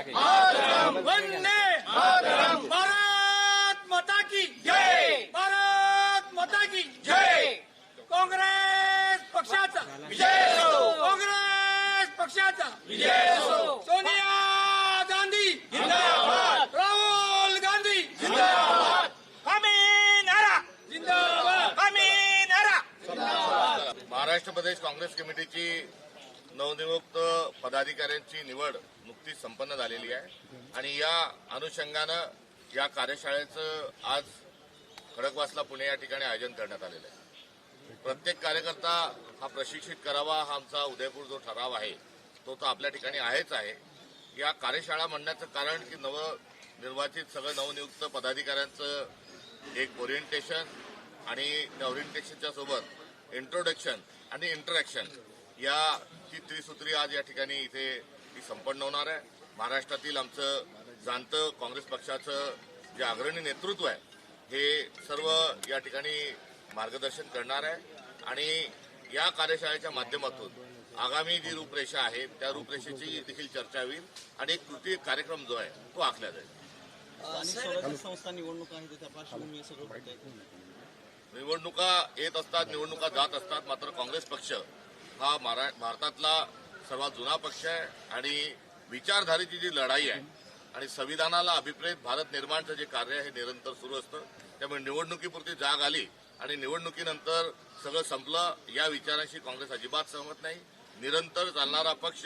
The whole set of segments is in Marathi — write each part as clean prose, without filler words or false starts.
वंदे भारत माता की जय, भारत माता की जय. काँग्रेस पक्षाचा विजय असो, काँग्रेस पक्षाचा विजय असो. सोनिया गांधी जिंदाबाद, राहुल गांधी जिंदाबाद, आम्ही नारा जिंदाबाद, आम्ही नारा. महाराष्ट्र प्रदेश काँग्रेस कमिटीची नवनियुक्त पदाधिकाऱ्यांची निवड नुकतीच संपन्न झालेली आहे आणि या अनुषंगानं या कार्यशाळेचं आज खडकवासला पुणे या ठिकाणी आयोजन करण्यात आलेलं आहे. प्रत्येक कार्यकर्ता हा प्रशिक्षित करावा हा आमचा उदयपूर जो ठराव आहे तो आपल्या ठिकाणी आहेच आहे. या कार्यशाळा म्हणण्याचं कारण की नवनिर्वाचित सगळं नवनियुक्त पदाधिकाऱ्यांचं एक ओरिएंटेशन आणि त्या ओरिएंटेशनच्या सोबत इंट्रोडक्शन आणि इंटरॅक्शन या ची त्रिसूत्री आज या ठिकाणी इथे ती संपन्न होणार आहे. महाराष्ट्रातील आमचं जाणतं काँग्रेस पक्षाचं जे अग्रणी नेतृत्व आहे हे सर्व या ठिकाणी मार्गदर्शन करणार आहे आणि या कार्यशाळेच्या माध्यमातून आगामी जी रूपरेषा आहे त्या रूपरेषेची देखील चर्चा होईल आणि एक कृती कार्यक्रम जो आहे तो आखला जाईल. स्वराज्य संस्था निवडणूक आहे त्या पार्श्वभूमीवर सगळं होतंय. निवडणुका येत असतात, निवडणुका जात असतात, मात्र काँग्रेस पक्ष हा भारतातला सर्वात जुना पक्ष आहे आणि विचारधारेची जी लढाई आहे आणि संविधानाला अभिप्रेत भारत निर्माणचं जे कार्य आहे हे निरंतर सुरू असतं. त्यामुळे निवडणुकीपुरती जाग आली आणि निवडणुकीनंतर सगळं संपलं या विचारांशी काँग्रेस अजिबात सहमत नाही. निरंतर चालणारा पक्ष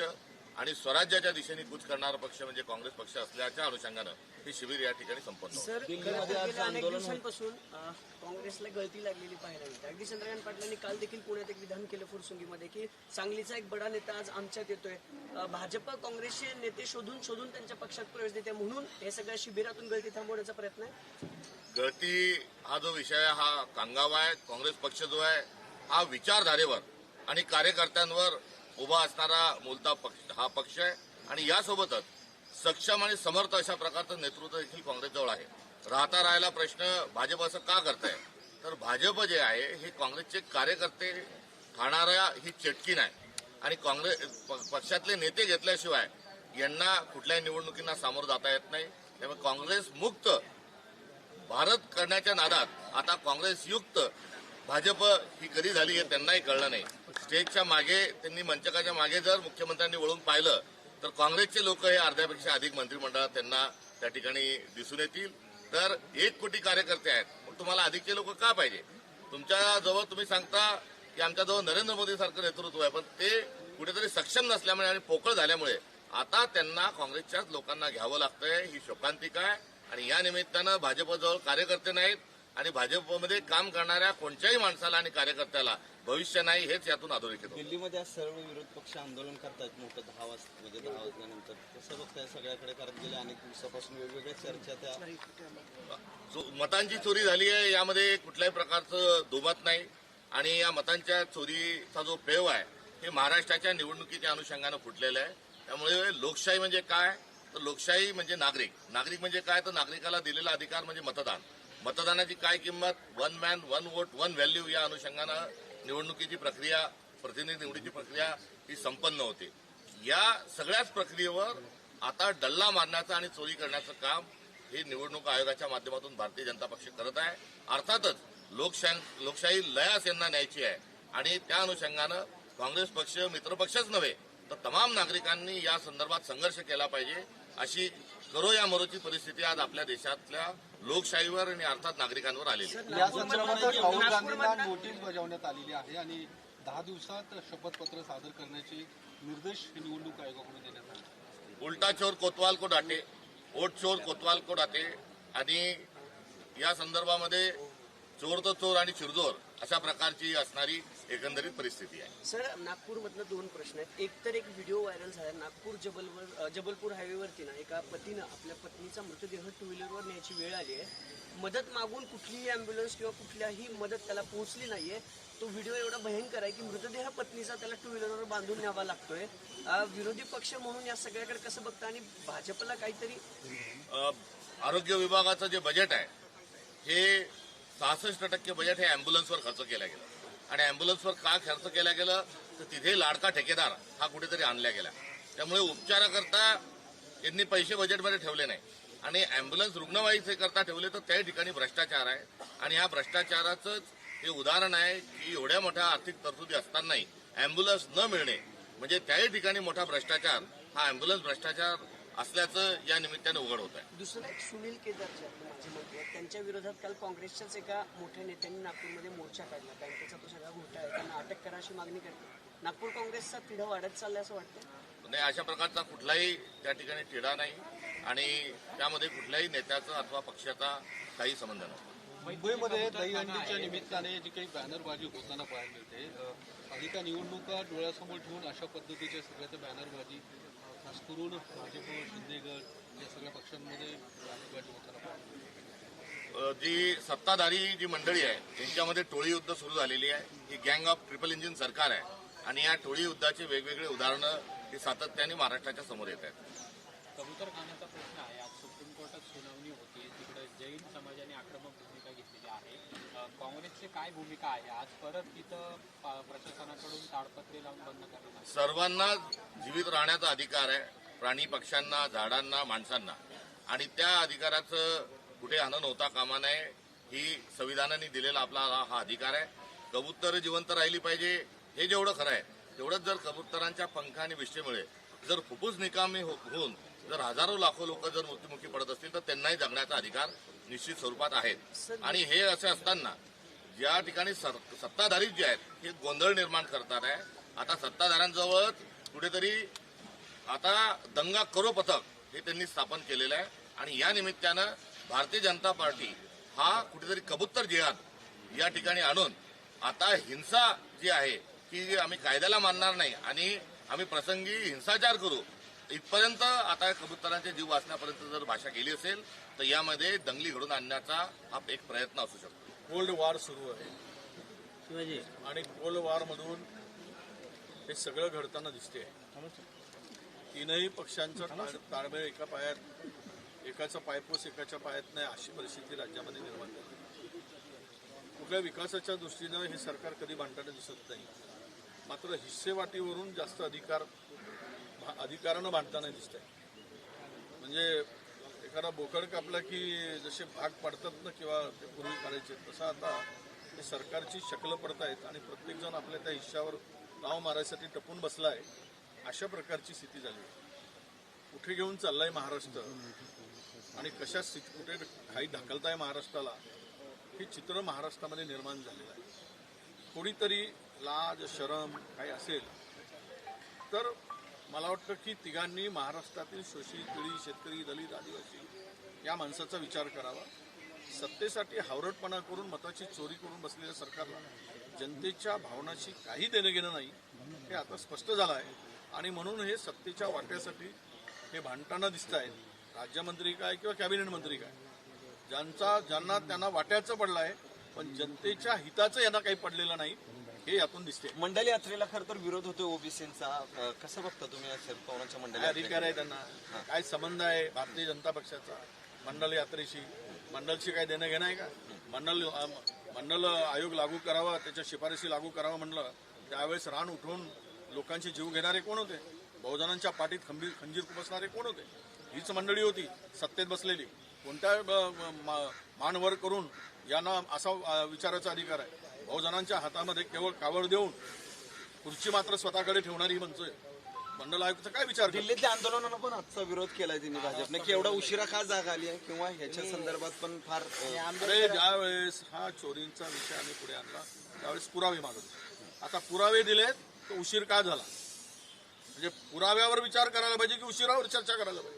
आणि स्वराज्याच्या दिशेने कूच करणारा पक्ष म्हणजे काँग्रेस पक्ष असल्याच्या अनुषंगानं हे शिबिर या ठिकाणी संपन्न होतं. सर, गेल्या अनेक दिवसांपासून काँग्रेसला गळती लागलेली पाहायला मिळते. अगदी चंद्रकांत पाटलांनी काल देखील पुण्यात एक विधान केलं फुरसुंगीमध्ये की सांगलीचा एक बडा नेता आज आमच्यात येतोय. भाजप काँग्रेसचे नेते शोधून शोधून त्यांच्या पक्षात प्रवेश देते म्हणून हे सगळ्या शिबिरातून गळती थांबवण्याचा प्रयत्न आहे. गळती हा जो विषय हा कांगावा आहे. काँग्रेस पक्ष जो आहे हा विचारधारेवर आणि कार्यकर्त्यांवर उभा असणारा मूलता पक्ष हा पक्ष आहे आणि यासोबतच सक्षम आणि समर्थ अशा प्रकारचं नेतृत्व देखील काँग्रेसजवळ आहे. राहता राहिला प्रश्न भाजप असं का करताय तर भाजप जे आहे हे काँग्रेसचे कार्यकर्ते खाणाऱ्या ही चटकीन आहे आणि काँग्रेस पक्षातले नेते घेतल्याशिवाय यांना कुठल्याही निवडणुकींना सामोरं जाता येत नाही. त्यामुळे काँग्रेस मुक्त भारत करण्याच्या नादात आता काँग्रेसयुक्त भाजप ही कधी झाली हे त्यांनाही कळलं नाही. स्टेजच्या मागे त्यांनी मंचकाच्या मागे जर मुख्यमंत्र्यांनी वळून पाहिलं तर काँग्रेसचे लोक हे अर्ध्यापेक्षा अधिक मंत्रिमंडळात त्यांना त्या ठिकाणी दिसून येतील. तर 1 कोटी कार्यकर्ते आहेत मग तुम्हाला अधिकचे लोक का पाहिजे? तुमच्या जवळ तुम्ही सांगता की आमच्याजवळ नरेंद्र मोदी सारखं नेतृत्व आहे पण ते कुठेतरी सक्षम नसल्यामुळे आणि पोकळ झाल्यामुळे आता त्यांना काँग्रेसच्याच लोकांना घ्यावं लागतंय. ही शोकांतिका आहे आणि या निमित्तानं भाजपजवळ कार्यकर्ते नाहीत आणि भाजपमध्ये काम करणाऱ्या कोणत्याही माणसाला आणि कार्यकर्त्याला भविष्य नाही हेच यातून अधोरेखित होतं. दिल्लीमध्ये आज सर्व विरोध पक्ष आंदोलन करतायत मोठं 10 वाजल्यानंतर कसं बघताय सगळ्याकडे करत गेल्या अनेक दिवसापासून वेगवेगळ्या चर्चा त्या मतांची चोरी झाली आहे यामध्ये कुठल्याही प्रकारचं दुमत नाही आणि या मतांच्या चोरीचा जो पेव आहे हे महाराष्ट्राच्या निवडणुकीच्या अनुषंगानं फुटलेलं आहे. त्यामुळे लोकशाही म्हणजे काय तर लोकशाही म्हणजे नागरिक म्हणजे काय तर नागरिकाला दिलेला अधिकार म्हणजे मतदानाची काय किंमत 1 मॅन 1 वोट 1 व्हॅल्यू या अनुषंगानं निवडणुकीची प्रक्रिया प्रतिनिधी निवडीची प्रक्रिया ही संपन्न होते. या सगळ्याच प्रक्रियेवर आता डल्ला मारण्याचं आणि चोरी करण्याचं काम हे निवडणूक आयोगाच्या माध्यमातून भारतीय जनता पक्ष करत आहे. अर्थातच लोकशाही लयास यांना न्यायची आहे आणि त्या अनुषंगानं काँग्रेस पक्ष मित्रपक्षच नव्हे तर तमाम नागरिकांनी या संदर्भात संघर्ष केला पाहिजे. अशी करो या मरोची परिस्थिती आज आपल्या देशातल्या लोकशाहीवर आणि अर्थात नागरिकांवर आलेली आहे. या संदर्भात राहुल गांधींना नोटीस बजावण्यात आलेली आहे आणि 10 दिवसात शपथपत्र सादर करण्याचे निर्देश निवडणूक आयोगाकडून देण्यात आले. उलटा चोर कोतवाल को डाटे, वोट चोर कोतवाल को डाटे आणि या संदर्भामध्ये चोर तो चोर आणि चिरजोर अशा प्रकारची असणारी एकंदरीत परिस्थिती आहे. सर, नागपूरमधनं 2 प्रश्न आहेत. एक तर एक व्हिडिओ व्हायरल झाला नागपूर जबलपूर हायवेवरती ना एका पतीनं आपल्या पत्नीचा मृतदेह 2 व्हीलरवर न्यायची वेळ आली आहे. मदत मागून कुठलीही अँब्युलन्स किंवा कुठल्याही मदत त्याला पोहोचली नाहीये. तो व्हिडिओ एवढा भयंकर आहे की मृतदेह पत्नीचा त्याला 2 व्हीलरवर बांधून न्यावा लागतोय. विरोधी पक्ष म्हणून या सगळ्याकडे कसं बघता आणि भाजपला काहीतरी आरोग्य विभागाचं जे बजेट आहे हे 66% बजेट हे अँब्युलन्सवर खर्च केलं गेलं आणि अँब्युलन्सवर का खर्च केला गेलं तर तिथे लाडका ठेकेदार हा कुठेतरी आणला गेला. त्यामुळे उपचाराकरता यांनी पैसे बजेटमध्ये ठेवले नाही आणि अँब्युलन्स रुग्णवाहिके करता ठेवले तर त्याही ठिकाणी भ्रष्टाचार आहे आणि ह्या भ्रष्टाचाराचंच हे उदाहरण आहे की एवढ्या मोठ्या आर्थिक तरतुदी असतानाही अँब्युलन्स न मिळणे म्हणजे त्याही ठिकाणी मोठा भ्रष्टाचार हा अँब्युलन्स भ्रष्टाचार असल्याचं या निमित्तानं उघड होत आहे. दुसरं एक सुनील केदार जे आपले माजी मंत्री आहेत त्यांच्या विरोधात काल काँग्रेसच्याच एका मोठ्या नेत्यांनी नागपूरमध्ये मोर्चा काढला. बँकेचा तो सगळा घोटाळा आहे, त्यांना अटक करा अशी मागणी करते. नागपूर काँग्रेसचा तिढा वाढत चाललाय असं वाटतं. नाही, अशा प्रकारचा कुठलाही त्या ठिकाणी तिढा नाही आणि त्यामध्ये कुठल्याही नेत्याचा अथवा पक्षाचा काही संबंध नाही. मुंबईमध्ये दहीहंडीच्या निमित्ताने जी काही बॅनरबाजी होताना पाहायला मिळते, पालिका निवडणुका डोळ्यासमोर ठेवून अशा पद्धतीच्या सगळ्या बॅनरबाजी खास करून भाजप, शिंदेगड या सगळ्या पक्षांमध्ये बॅनरबाजी होताना पाहायला मिळते. जी सत्ताधारी जी मंडळी आहे त्यांच्यामध्ये टोळी युद्ध सुरू झालेली आहे. ही गँग ऑफ ट्रिपल इंजिन सरकार आहे आणि या टोळी युद्धाचे वेगवेगळे उदाहरणं ही सातत्याने महाराष्ट्राच्या समोर येत आहेत. कबूतर खाण्याचा प्रश्न आहे. आज सुप्रीम कोर्टात सुनावणी होती, तिकडे जैन समाजाने आक्रमक भूमिका घेतलेली आहे. काँग्रेसची काय भूमिका आहे? आज परत तिथं प्रशासनाकडून ताडपत्री लावून बंद करण्यात आलं. सर्वांना जीवित राहण्याचा अधिकार आहे, प्राणी पक्ष्यांना, झाडांना, माणसांना, आणि त्या अधिकाराचं कुठे हनन होता कामा नये ही संविधानाने दिलेला आपला हा अधिकार आहे. कबूतर जिवंत राहिली पाहिजे हे जेवढं खरं आहे तेवढंच जर कबुतरांच्या पंख आणि विष्ठेमुळे जर फुफ्फुस निकामी होऊन जर हजारो लाखो लोक जर मृत्युमुखी पडत असतील तर त्यांनाही जगण्याचा अधिकार निश्चित स्वरूपात आहेत. आणि हे असे असताना ज्या ठिकाणी सत्ताधारी जे आहेत हे गोंधळ निर्माण करतात आहे. आता सत्ताधाऱ्यांजवळच कुठेतरी आता दंगा करो पथक हे त्यांनी स्थापन केलेलं आहे आणि या निमित्तानं भारतीय जनता पार्टी हा कुठेतरी कबूतर जिहाद या ठिकाणी आणून आता हिंसा जी आहे की आम्ही कायद्याला मानणार नाही आणि आम्ही प्रसंगी हिंसाचार करू इथपर्यंत आता कबुतरांचे जीव वाचण्यापर्यंत जर भाषा केली असेल तर यामध्ये दंगली घडून आणण्याचा हा एक प्रयत्न असू शकतो. कोल्ड वॉर सुरू आहे आणि कोल्ड वॉर मधून हे सगळं घडताना दिसते. तीनही पक्षांचा ताळमेळ एका पायात, एकाचा पायपोस एकाच्या पायात नाही अशी परिस्थिती राज्यामध्ये निर्माण झाली. कुठल्या विकासाच्या दृष्टीनं हे सरकार कधी भांडताना दिसत नाही, मात्र हिस्सेवाटीवरून जास्त अधिकारानं भांडताना दिसत आहे. म्हणजे एखादा बोकड कापला की जसे भाग पडतात ना किंवा ते पूर्वी करायचे, तसं आता हे सरकारची शकलं पडतायत आणि प्रत्येकजण आपल्या त्या हिश्श्यावर नाव मारायसाठी टपून बसला आहे. अशा प्रकारची स्थिती झाली. कुठे घेऊन चाललाय महाराष्ट्र आणि कशा स्थिती कुठे काही ढकलताय महाराष्ट्राला हे चित्र महाराष्ट्रामध्ये निर्माण झालेलं आहे. थोडीतरी लाज शरम काही असेल तर मला वाटतं की तिघांनी महाराष्ट्रातील शोषित पिढी, शेतकरी, दलित, आदिवासी या माणसाचा विचार करावा. सत्तेसाठी हावरटपणा करून मताची चोरी करून बसलेल्या सरकारला जनतेच्या भावनाशी काही देणं घेणं नाही हे आता स्पष्ट झालं आहे आणि म्हणून हे सत्तेच्या वाट्यासाठी हे भांडताना दिसत आहेत. राज्यमंत्री काय किंवा कॅबिनेट मंत्री काय, ज्यांना त्यांना वाट्याचं पडलं आहे पण जनतेच्या हिताचं यांना काही पडलेलं नाही हे यातून दिसते. मंडल यात्रेला खरं तर विरोध होतोय ओबीसींचा, कसं बघता तुम्ही शरद पवारांच्या मंडल काय अधिकार आहे त्यांना, काय संबंध आहे भारतीय जनता पक्षाचा मंडल यात्रेशी? मंडलशी काय देणं घेणं आहे का? मंडल आयोग लागू करावा, त्याच्या शिफारशी लागू करावा म्हणलं त्यावेळेस रान उठवून लोकांचे जीव घेणारे कोण होते? बहुजनांच्या पाठीत खंजीर खुपसणारे कोण होते? हीच मंडळी होती सत्तेत बसलेली. कोणत्या मानवर करून यांना असा विचाराचा अधिकार आहे? बहुजनांच्या हातामध्ये केवळ कावड देऊन खुर्ची मात्र स्वतःकडे ठेवणारी ही मंडल आयोगाचा काय विचार? दिल्लीतल्या आंदोलनाला पण आजचा विरोध केलाय त्यांनी भाजपने की एवढा उशिरा का जाग आली आहे किंवा ह्याच्या संदर्भात पण फार ज्यावेळेस हा चोरींचा विषय आम्ही पुढे आणला त्यावेळेस पुरावे मागत होते. आता पुरावे दिलेत तर उशीर का झाला? म्हणजे पुराव्यावर विचार करायला पाहिजे की उशिरावर चर्चा करायला पाहिजे?